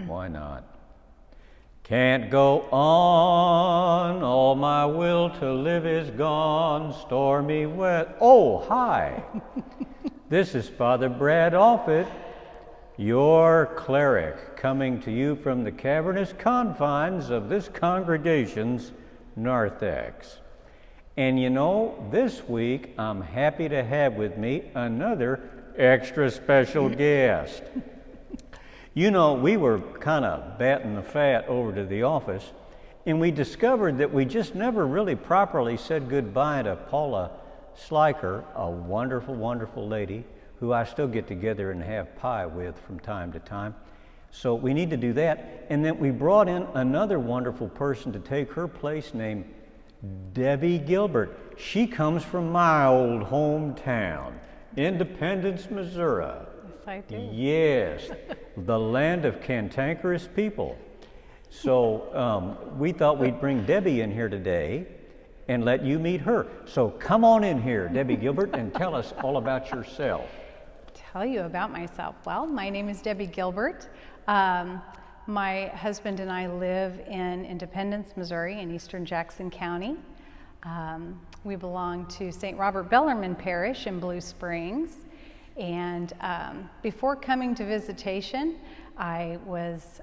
Why not? Can't go on, all my will to live is gone, stormy weather. Oh, hi. This is Father Brad Offit, your cleric, coming to you from the cavernous confines of this congregation's narthex. And you know, this week I'm happy to have with me another extra special guest. You know, we were kind of batting the fat over to the office, and we discovered that we just never really properly said goodbye to Paula Sliker, a wonderful, wonderful lady who I still get together and have pie with from time to time. So we need to do that. And then we brought in another wonderful person to take her place named Debbie Gilbert. She comes from my old hometown, Independence, Missouri. I do. Yes, the land of cantankerous people. So we thought we'd bring Debbie in here today and let you meet her. So come on in here, Debbie Gilbert, and tell us all about yourself. Tell you about myself. Well, my name is Debbie Gilbert. My husband and I live in Independence, Missouri, in eastern Jackson County. We belong to St. Robert Bellarmine Parish in Blue Springs. And before coming to visitation, I was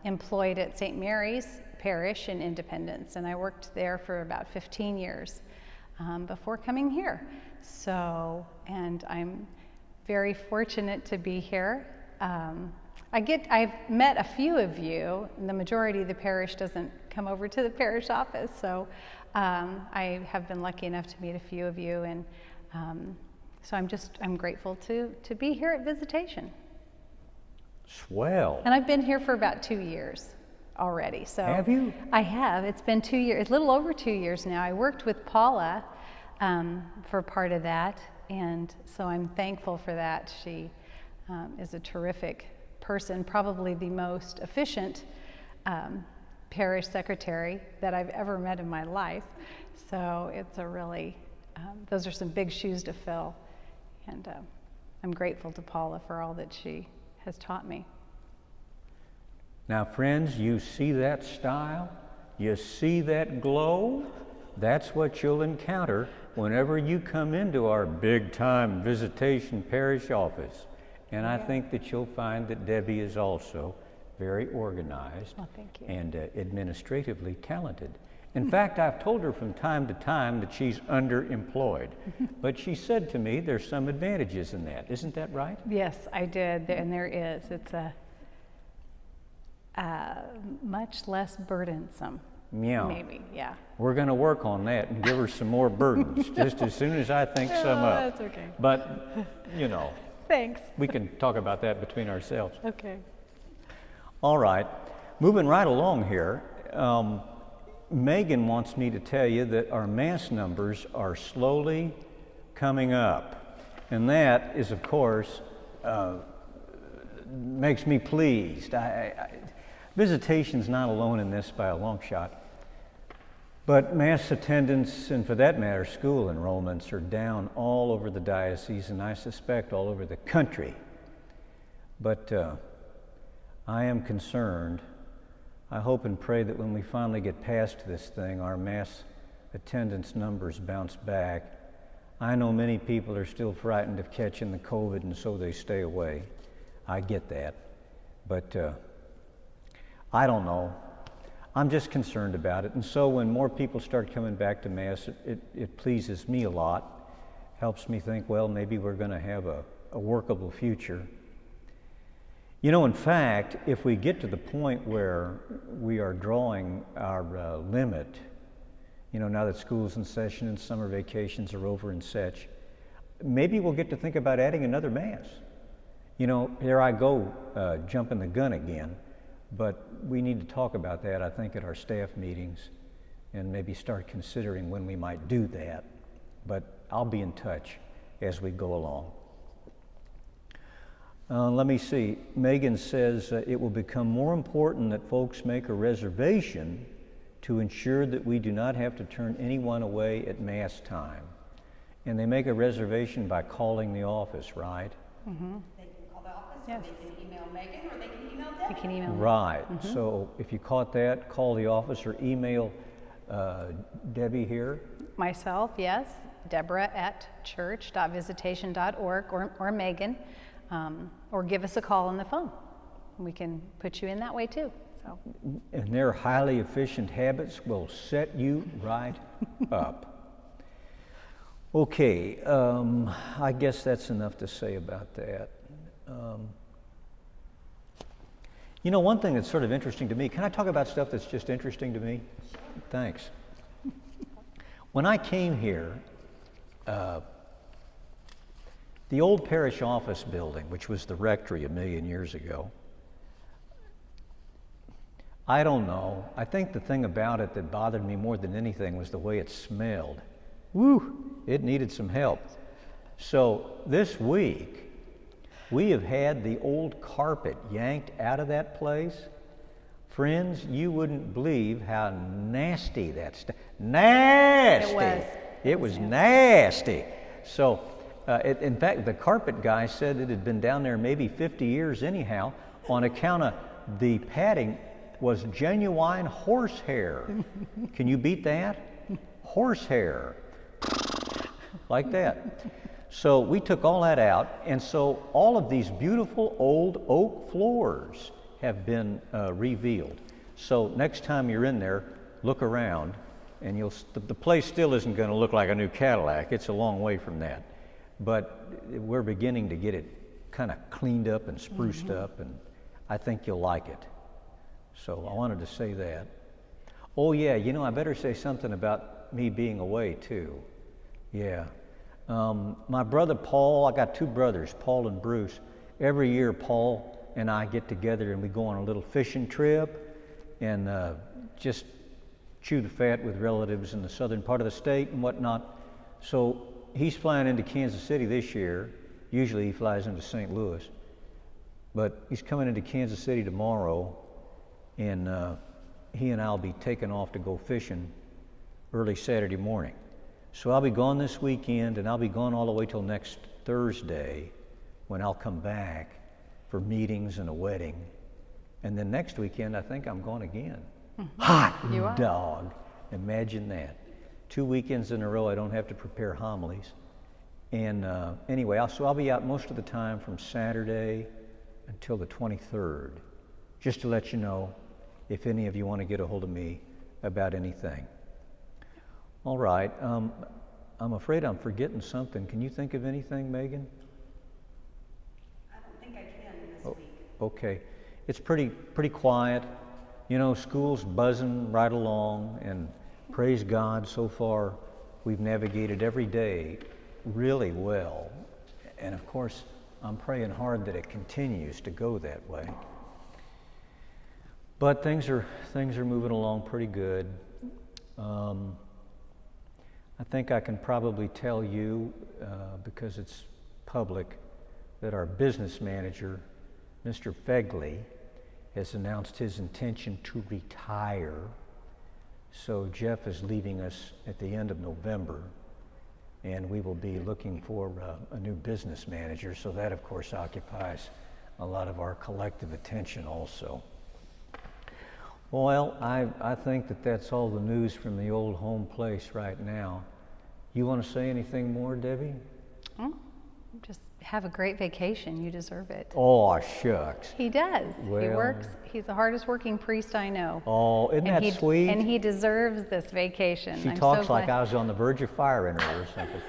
employed at St. Mary's Parish in Independence, and I worked there for about 15 years before coming here. So, and I'm very fortunate to be here. I've met a few of you, and the majority of the parish doesn't come over to the parish office, so I have been lucky enough to meet a few of you, and so I'm grateful to be here at visitation. Swell. And I've been here for about 2 years already. So have you? I have. It's been 2 years, a little over 2 years now. I worked with Paula for part of that, and so I'm thankful for that. She is a terrific person, probably the most efficient parish secretary that I've ever met in my life. So it's a really, those are some big shoes to fill. And I'm grateful to Paula for all that she has taught me. Now, friends, you see that style? You see that glow? That's what you'll encounter whenever you come into our big-time visitation parish office. And I think that you'll find that Debbie is also very organized and administratively talented. In fact, I've told her from time to time that she's underemployed, but she said to me there's some advantages in that. Isn't that right? Yes, I did, and there is. It's a much less burdensome. Meow. Maybe, yeah. We're going to work on that and give her some more burdens just as soon as I think some up. That's okay. But, you know. Thanks. We can talk about that between ourselves. Okay. All right. Moving right along here. Megan wants me to tell you that our Mass numbers are slowly coming up. And that is, of course, makes me pleased. Visitation's not alone in this by a long shot. But Mass attendance, and for that matter, school enrollments, are down all over the diocese, and I suspect all over the country. But I am concerned. I hope and pray that when we finally get past this thing, our Mass attendance numbers bounce back. I know many people are still frightened of catching the COVID, and so they stay away. I get that. But I don't know. I'm just concerned about it. And so when more people start coming back to Mass, it pleases me a lot. Helps me think, well, maybe we're going to have a workable future. You know, in fact, if we get to the point where we are drawing our limit, you know, now that school's in session and summer vacations are over and such, maybe we'll get to think about adding another Mass. You know, here I go jumping the gun again, but we need to talk about that, I think, at our staff meetings and maybe start considering when we might do that. But I'll be in touch as we go along. Let me see. Megan says it will become more important that folks make a reservation to ensure that we do not have to turn anyone away at Mass time. And they make a reservation by calling the office, right? Mm-hmm. They can call the office Yes. They can email Megan or they can email You Debbie. can email me. Right. So if you caught that, call the office or email Debbie here. Myself, yes, Deborah@church.visitation.org or Megan, or give us a call on the phone. We can put you in that way too. So And their highly efficient habits will set you right up. Okay, I guess that's enough to say about that. You know, one thing that's sort of interesting to me, can I talk about stuff that's just interesting to me? Thanks. When I came here, the old parish office building, which was the rectory a million years ago, I don't know. I think the thing about it that bothered me more than anything was the way it smelled. Woo! It needed some help. So this week, we have had the old carpet yanked out of that place. Friends, you wouldn't believe how nasty that stuff. Nasty! It was. It was nasty. So, in fact, the carpet guy said it had been down there maybe 50 years anyhow, on account of the padding was genuine horsehair. Can you beat that? Horsehair. Like that. So we took all that out, and so all of these beautiful old oak floors have been revealed. So next time you're in there, look around, and the place still isn't going to look like a new Cadillac. It's a long way from that. But we're beginning to get it kind of cleaned up and spruced up, and I think you'll like it. So I wanted to say that. Oh yeah, you know, I better say something about me being away too. Yeah. My brother Paul, I got two brothers, Paul and Bruce. Every year Paul and I get together and we go on a little fishing trip and just chew the fat with relatives in the southern part of the state and whatnot. So he's flying into Kansas City this year. Usually he flies into St. Louis. But he's coming into Kansas City tomorrow, and he and I'll be taking off to go fishing early Saturday morning. So I'll be gone this weekend, and I'll be gone all the way till next Thursday, when I'll come back for meetings and a wedding. And then next weekend, I think I'm gone again. Hot You are. dog. Imagine that. 2 weekends in a row, I don't have to prepare homilies. And anyway, so I'll be out most of the time from Saturday until the 23rd, just to let you know if any of you want to get a hold of me about anything. All right, I'm afraid I'm forgetting something. Can you think of anything, Megan? I don't think I can this week. Okay, it's pretty quiet. You know, school's buzzing right along, and praise God, so far we've navigated every day really well. And of course, I'm praying hard that it continues to go that way. But things are moving along pretty good. I think I can probably tell you, because it's public, that our business manager, Mr. Fegley, has announced his intention to retire. So Jeff is leaving us at the end of November, and we will be looking for a new business manager. So that, of course, occupies a lot of our collective attention also. Well, I think that that's all the news from the old home place right now. You want to say anything more, Debbie? just have a great vacation. You deserve it. Oh, shucks. He does. He Well- works. He's the hardest working priest I know. Oh, isn't that sweet? And he deserves this vacation. She I'm talks so like glad. I was on the verge of firing her or something.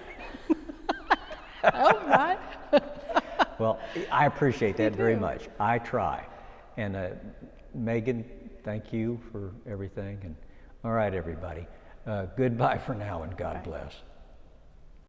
I hope not. Well, I appreciate that very much. I try. And Megan, thank you for everything. And all right, everybody. Goodbye for now, and God bless.